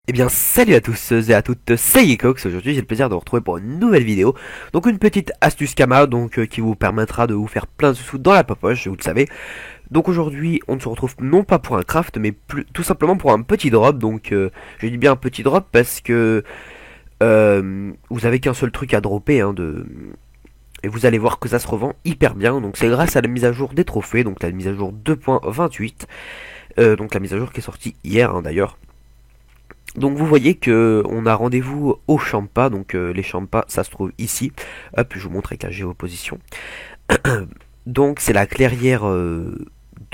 Eh bien salut à tous et à toutes, c'est Geekox. Aujourd'hui j'ai le plaisir de vous retrouver pour une nouvelle vidéo. Donc une petite astuce Kama qui vous permettra de vous faire plein de sous dans la poche, vous le savez. Donc aujourd'hui on se retrouve non pas pour un craft mais tout simplement pour un petit drop. Je dis bien un petit drop parce que vous avez qu'un seul truc à dropper et vous allez voir que ça se revend hyper bien. Donc c'est grâce à la mise à jour des trophées, donc la mise à jour 2.28. Donc la mise à jour qui est sortie hier d'ailleurs. Donc vous voyez que on a rendez-vous au Champa, les Champas ça se trouve ici. Hop, je vous montre avec la géoposition. Donc c'est la clairière de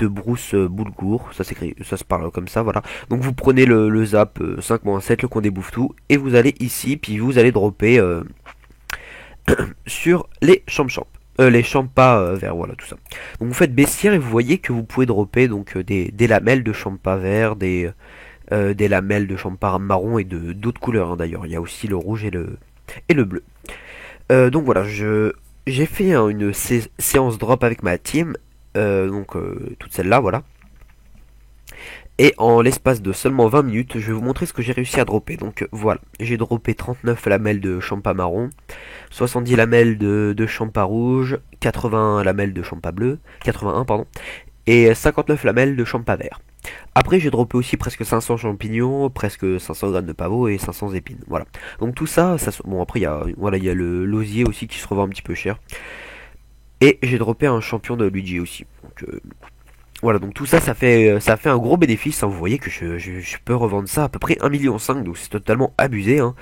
Brousse Boulgour, ça s'écrit, ça se parle comme ça, voilà. Donc vous prenez le zap 5-7, le coin des bouffes-tout, et vous allez ici, puis vous allez dropper sur les champs. Les champas verts, voilà tout ça. Donc vous faites baissière et vous voyez que vous pouvez dropper des lamelles de champas verts, des lamelles de champard marron et de d'autres couleurs d'ailleurs. Il y a aussi le rouge et le bleu. Donc voilà, j'ai fait une séance drop avec ma team, toute celle-là, voilà. Et en l'espace de seulement 20 minutes, je vais vous montrer ce que j'ai réussi à dropper. Donc voilà, j'ai droppé 39 lamelles de champa marron, 70 lamelles de champa rouge, 80 lamelles de champa bleu, 81 pardon, et 59 lamelles de champa vert. Après, j'ai droppé aussi presque 500 champignons, presque 500 graines de pavot et 500 épines. Voilà. Donc tout ça, bon après il y a le l'osier aussi qui se revend un petit peu cher. Et j'ai droppé un champion de Luigi aussi. Voilà, donc tout ça, ça fait un gros bénéfice. Hein. Vous voyez que je peux revendre ça à peu près 1,5 million, donc c'est totalement abusé. Hein.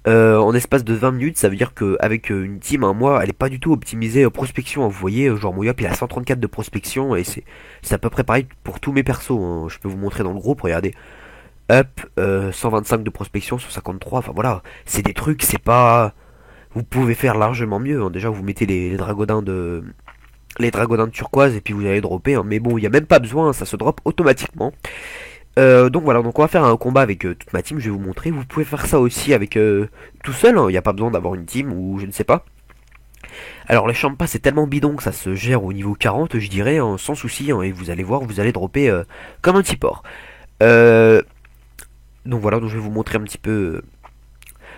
En espace de 20 minutes, ça veut dire qu'avec une team, un mois, elle est pas du tout optimisée prospection. Hein. Vous voyez, genre Moyop, il a 134 de prospection et c'est à peu près pareil pour tous mes persos. Hein. Je peux vous montrer dans le groupe, regardez. Up, 125 de prospection sur 53. Enfin voilà, c'est des trucs, c'est pas. Vous pouvez faire largement mieux. Hein. Déjà, vous mettez les dragodins de turquoise et puis vous allez dropper. Hein. Mais bon, il n'y a même pas besoin, ça se drop automatiquement. Donc voilà, donc on va faire un combat avec toute ma team, je vais vous montrer. Vous pouvez faire ça aussi avec tout seul, hein. Il n'y a pas besoin d'avoir une team ou je ne sais pas. Alors les champas c'est tellement bidon que ça se gère au niveau 40 je dirais, hein, sans souci, hein, et vous allez voir, vous allez dropper comme un petit porc. Euh, donc voilà, donc je vais vous montrer un petit peu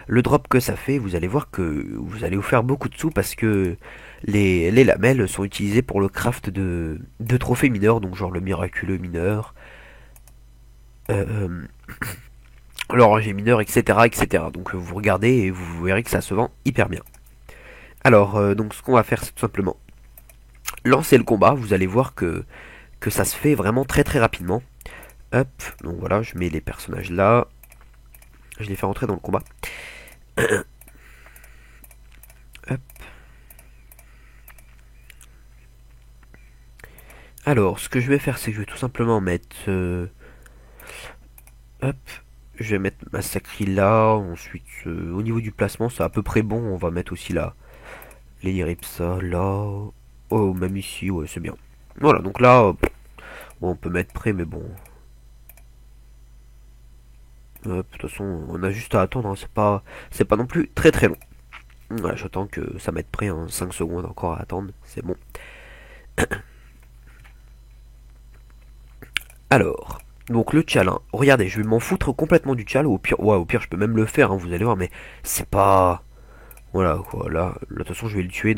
le drop que ça fait. Vous allez voir que vous allez vous faire beaucoup de sous parce que les lamelles sont utilisées pour le craft de trophées mineurs, donc genre le miraculeux mineur. Euh, l'oranger mineur, etc., etc. Donc vous regardez et vous verrez que ça se vend hyper bien. Alors, donc ce qu'on va faire, c'est tout simplement lancer le combat. Vous allez voir que ça se fait vraiment très très rapidement. Hop, donc voilà, je mets les personnages là. Je les fais rentrer dans le combat. Hop. Alors, ce que je vais faire, c'est que je vais tout simplement mettre... hop, je vais mettre ma sacrie là. Ensuite, au niveau du placement, c'est à peu près bon. On va mettre aussi là les Iripsa là. Oh, même ici, ouais, c'est bien. Voilà, donc là, bon, on peut mettre prêt, mais bon. De toute façon, on a juste à attendre, hein, c'est pas non plus très très long. Voilà, j'attends que ça mette prêt, hein, 5 secondes encore à attendre, c'est bon. Alors, donc le tchal, hein, regardez, je vais m'en foutre complètement du tchal, au pire je peux même le faire, hein, vous allez voir, mais c'est pas... Voilà, quoi, là, de toute façon je vais le tuer,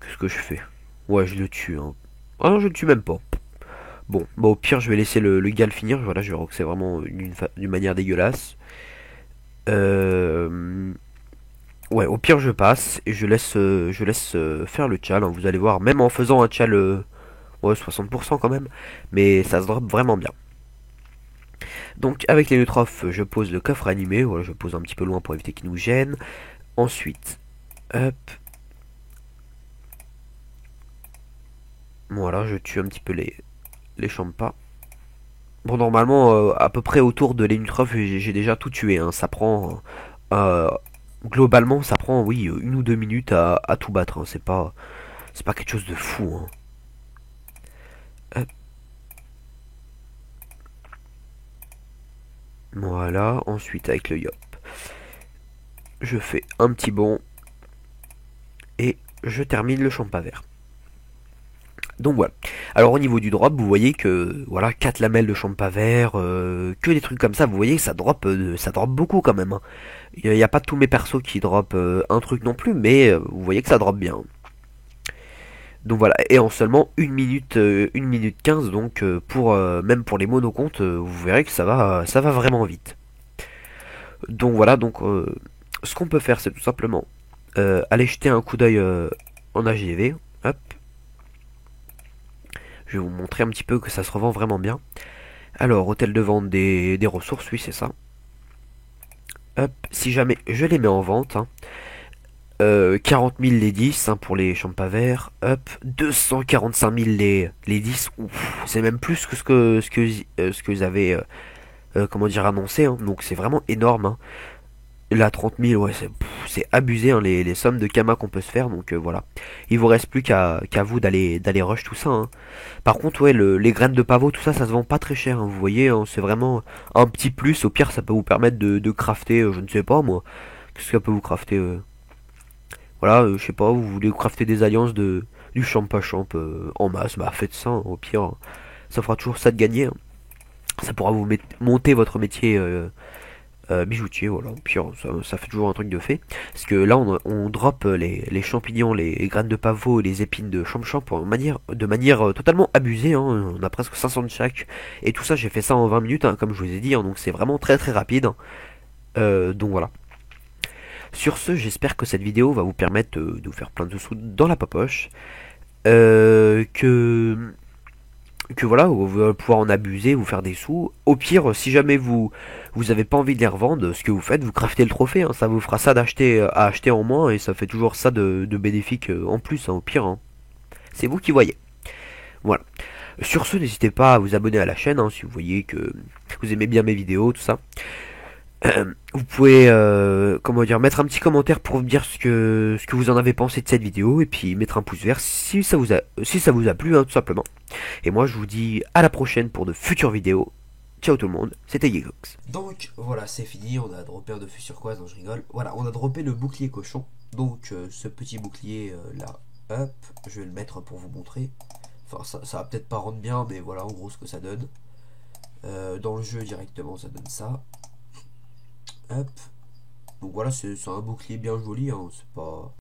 qu'est-ce que je fais? Ouais, je le tue, hein. Ah non, je le tue même pas. Bon, bah au pire je vais laisser le gal finir, voilà, je vais voir que c'est vraiment d'une manière dégueulasse. Euh... Ouais, au pire je passe et je laisse faire le tchal, hein. Vous allez voir, même en faisant un tchal, ouais 60% quand même, mais ça se drop vraiment bien. Donc avec les neutrophes, je pose le coffre animé, voilà, je pose un petit peu loin pour éviter qu'il nous gêne. Ensuite, hop, voilà, je tue un petit peu les champas. Bon, normalement, à peu près autour de l'Enutrof, j'ai déjà tout tué. Hein. Ça prend. euh, Globalement, ça prend, oui, 1 ou 2 minutes à tout battre. Hein. C'est pas quelque chose de fou. Hein. Hop, voilà, ensuite, avec le Yop, je fais un petit bond et je termine le champa vert. Donc voilà. Alors au niveau du drop, vous voyez que voilà, 4 lamelles de Champavert, que des trucs comme ça, vous voyez que ça drop beaucoup quand même, hein. Il n'y a pas tous mes persos qui drop un truc non plus, mais vous voyez que ça drop bien. Donc voilà, et en seulement 1 minute 15, donc pour même pour les monocomptes, vous verrez que ça va vraiment vite. Donc voilà, donc ce qu'on peut faire, c'est tout simplement aller jeter un coup d'œil en AGV. Hop, je vais vous montrer un petit peu que ça se revend vraiment bien. Alors, hôtel de vente des ressources, oui, c'est ça. Hop, si jamais je les mets en vente, hein, 40 000 les 10 hein, pour les Champavert. Hop, 245 000 les 10. Ouf, c'est même plus que ce que vous avez comment dire annoncé. Hein, donc c'est vraiment énorme. Hein. Là, 30 000, ouais, c'est abusé hein, les sommes de Kama qu'on peut se faire. Donc voilà. Il vous reste plus qu'à vous d'aller rush tout ça. Hein. Par contre, ouais, les graines de pavot, tout ça, ça se vend pas très cher. Hein, vous voyez, hein, c'est vraiment un petit plus. Au pire, ça peut vous permettre de crafter, je ne sais pas moi. Qu'est-ce que ça peut vous crafter voilà, je sais pas, vous voulez crafter des alliances du champ à champ en masse, bah faites ça, hein, au pire, hein. Ça fera toujours ça de gagner. Hein. Ça pourra vous monter votre métier bijoutier, voilà, au pire, ça fait toujours un truc de fait. Parce que là, on drop les champignons, les graines de pavot et les épines de champ de manière totalement abusée. Hein. On a presque 500 de chaque. Et tout ça, j'ai fait ça en 20 minutes, hein, comme je vous ai dit, hein, donc c'est vraiment très très rapide. Hein. Donc voilà. Sur ce, j'espère que cette vidéo va vous permettre de vous faire plein de sous dans la poche. Euh, que que voilà, vous allez pouvoir en abuser, vous faire des sous. Au pire, si jamais vous avez pas envie de les revendre, ce que vous faites, vous craftez le trophée. Hein, ça vous fera ça d'acheter à acheter en moins et ça fait toujours ça de bénéfique en plus. Hein, au pire, hein. C'est vous qui voyez. Voilà. Sur ce, n'hésitez pas à vous abonner à la chaîne hein, si vous voyez que vous aimez bien mes vidéos, tout ça. Vous pouvez comment dire mettre un petit commentaire pour me dire ce que vous en avez pensé de cette vidéo et puis mettre un pouce vert si ça vous a plu hein, tout simplement. Et moi je vous dis à la prochaine pour de futures vidéos. Ciao tout le monde, c'était Geekox. Donc voilà, c'est fini, on a droppé un de feu sur quoi, non je rigole. Voilà, on a droppé le bouclier cochon. Donc ce petit bouclier là, hop, je vais le mettre pour vous montrer. Enfin ça va peut-être pas rendre bien, mais voilà en gros ce que ça donne. Dans le jeu directement ça donne ça. Hop. Donc voilà, c'est un bouclier bien joli, hein, c'est pas...